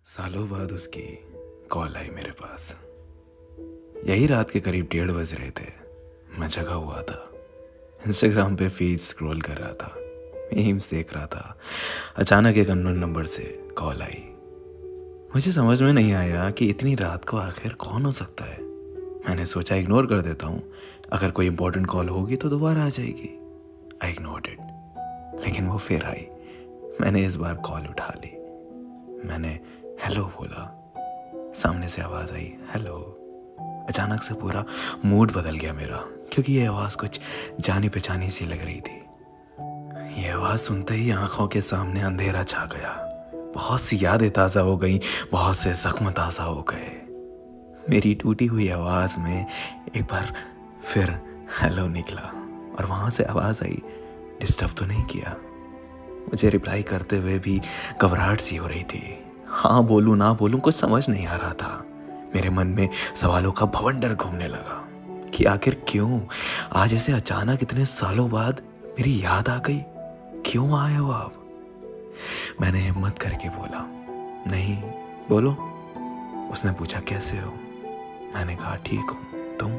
सालों बाद उसकी कॉल आई मेरे पास। यही रात के करीब 1:30 बज रहे थे। मैं जगा हुआ था, इंस्टाग्राम पे फीड स्क्रॉल कर रहा था, मीम्स देख रहा था। अचानक एक अननोन नंबर से कॉल आई। मुझे समझ में नहीं आया कि इतनी रात को आखिर कौन हो सकता है। मैंने सोचा इग्नोर कर देता हूँ, अगर कोई इंपॉर्टेंट कॉल होगी तो दोबारा आ जाएगी। आई इग्नोर्ड इट, लेकिन वो फिर आई। मैंने इस बार कॉल उठा ली। मैंने हेलो बोला। सामने से आवाज़ आई, हेलो। अचानक से पूरा मूड बदल गया मेरा, क्योंकि ये आवाज़ कुछ जानी पहचानी सी लग रही थी। ये आवाज़ सुनते ही आंखों के सामने अंधेरा छा गया। बहुत सी यादें ताज़ा हो गई, बहुत से जख्म ताज़ा हो गए। मेरी टूटी हुई आवाज़ में एक बार फिर हेलो निकला, और वहाँ से आवाज़ आई, डिस्टर्ब तो नहीं किया। मुझे रिप्लाई करते हुए भी घबराहट सी हो रही थी। हाँ बोलूँ ना बोलूँ कुछ समझ नहीं आ रहा था। मेरे मन में सवालों का भवंडर घूमने लगा कि आखिर क्यों आज ऐसे अचानक इतने सालों बाद मेरी याद आ गई। क्यों आए हो आप? मैंने हिम्मत करके बोला, नहीं, बोलो। उसने पूछा, कैसे हो? मैंने कहा, ठीक हूँ, तुम?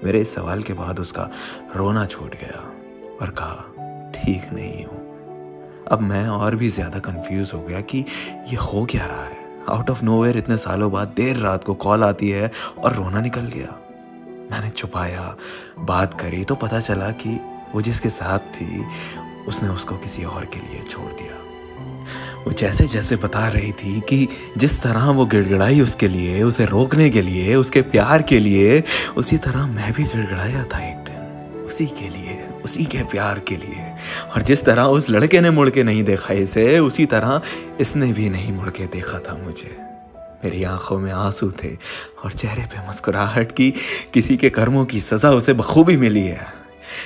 मेरे इस सवाल के बाद उसका रोना छूट गया और कहा, ठीक नहीं हूँ। अब मैं और भी ज़्यादा कंफ्यूज हो गया कि ये हो क्या रहा है। आउट ऑफ नोवेयर इतने सालों बाद देर रात को कॉल आती है और रोना निकल गया। मैंने छुपाया, बात करी तो पता चला कि वो जिसके साथ थी उसने उसको किसी और के लिए छोड़ दिया। वो जैसे जैसे बता रही थी कि जिस तरह वो गिड़गिड़ाई उसके लिए, उसे रोकने के लिए, उसके प्यार के लिए, उसी तरह मैं भी गिड़गिड़ाया था एक दिन, उसी के लिए, उसी के प्यार के लिए। और जिस तरह उस लड़के ने मुड़ के नहीं देखा इसे, उसी तरह इसने भी नहीं मुड़ के देखा था मुझे। मेरी आंखों में आंसू थे और चेहरे पे मुस्कुराहट की। किसी के कर्मों की सजा उसे बखूबी मिली है,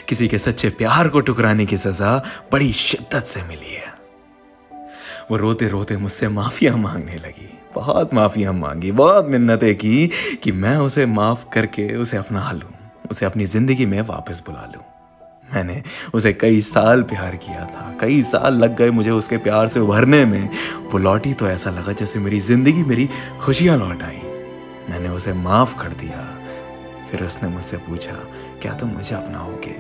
किसी के सच्चे प्यार को ठुकराने की सजा बड़ी शिद्दत से मिली है। वो रोते रोते मुझसे माफिया मांगने लगी, बहुत माफिया मांगी, बहुत मिन्नतें की कि मैं उसे माफ करके उसे अपना लूं, उसे अपनी जिंदगी में वापस बुला लूं। मैंने उसे कई साल प्यार किया था, कई साल लग गए मुझे उसके प्यार से उभरने में। वो लौटी तो ऐसा लगा जैसे मेरी जिंदगी, मेरी खुशियां लौट आई। मैंने उसे माफ कर दिया। फिर उसने मुझसे पूछा, क्या तुम मुझे अपनाओगे?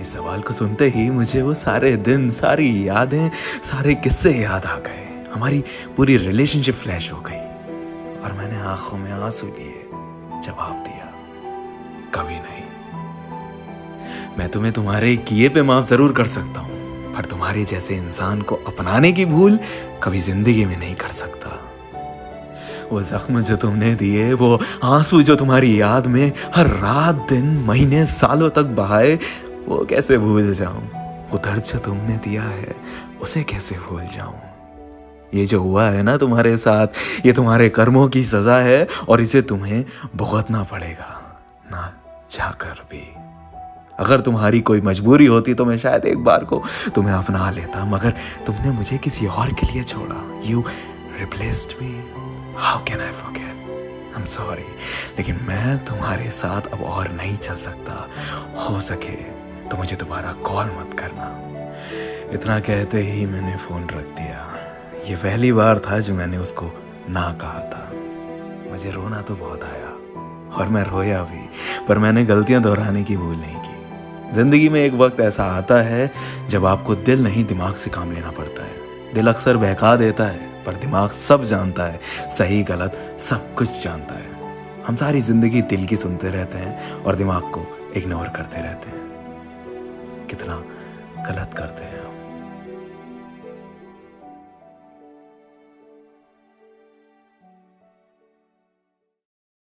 इस सवाल को सुनते ही मुझे वो सारे दिन, सारी यादें, सारे किस्से याद आ गए। हमारी पूरी रिलेशनशिप फ्लैश हो गई और मैंने आंखों में आंसू लिए जवाब दिया, कभी नहीं। मैं तुम्हें तुम्हारे किए पे माफ जरूर कर सकता हूँ, पर तुम्हारे जैसे इंसान को अपनाने की भूल कभी जिंदगी में नहीं कर सकता। वो जख्म जो तुमने दिए, वो आंसू जो तुम्हारी याद में हर रात दिन महीने सालों तक बहाए, वो कैसे भूल जाऊं? वो दर्द जो तुमने दिया है, उसे कैसे भूल जाऊं? ये जो हुआ है ना तुम्हारे साथ, ये तुम्हारे कर्मों की सजा है और इसे तुम्हें भुगतना पड़ेगा, ना चाहकर भी। अगर तुम्हारी कोई मजबूरी होती तो मैं शायद एक बार को तुम्हें अपना लेता, मगर तुमने मुझे किसी और के लिए छोड़ा। You replaced me. How can I forget? I'm sorry, लेकिन मैं तुम्हारे साथ अब और नहीं चल सकता। हो सके तो मुझे दोबारा कॉल मत करना। इतना कहते ही मैंने फ़ोन रख दिया। ये पहली बार था जो मैंने उसको ना कहा था। मुझे रोना तो बहुत आया और मैं रोया भी, पर मैंने गलतियां दोहराने की भूल नहीं की। जिंदगी में एक वक्त ऐसा आता है जब आपको दिल नहीं दिमाग से काम लेना पड़ता है। दिल अक्सर बहका देता है, पर दिमाग सब जानता है, सही गलत सब कुछ जानता है। हम सारी जिंदगी दिल की सुनते रहते हैं और दिमाग को इग्नोर करते रहते हैं। कितना गलत करते हैं हम।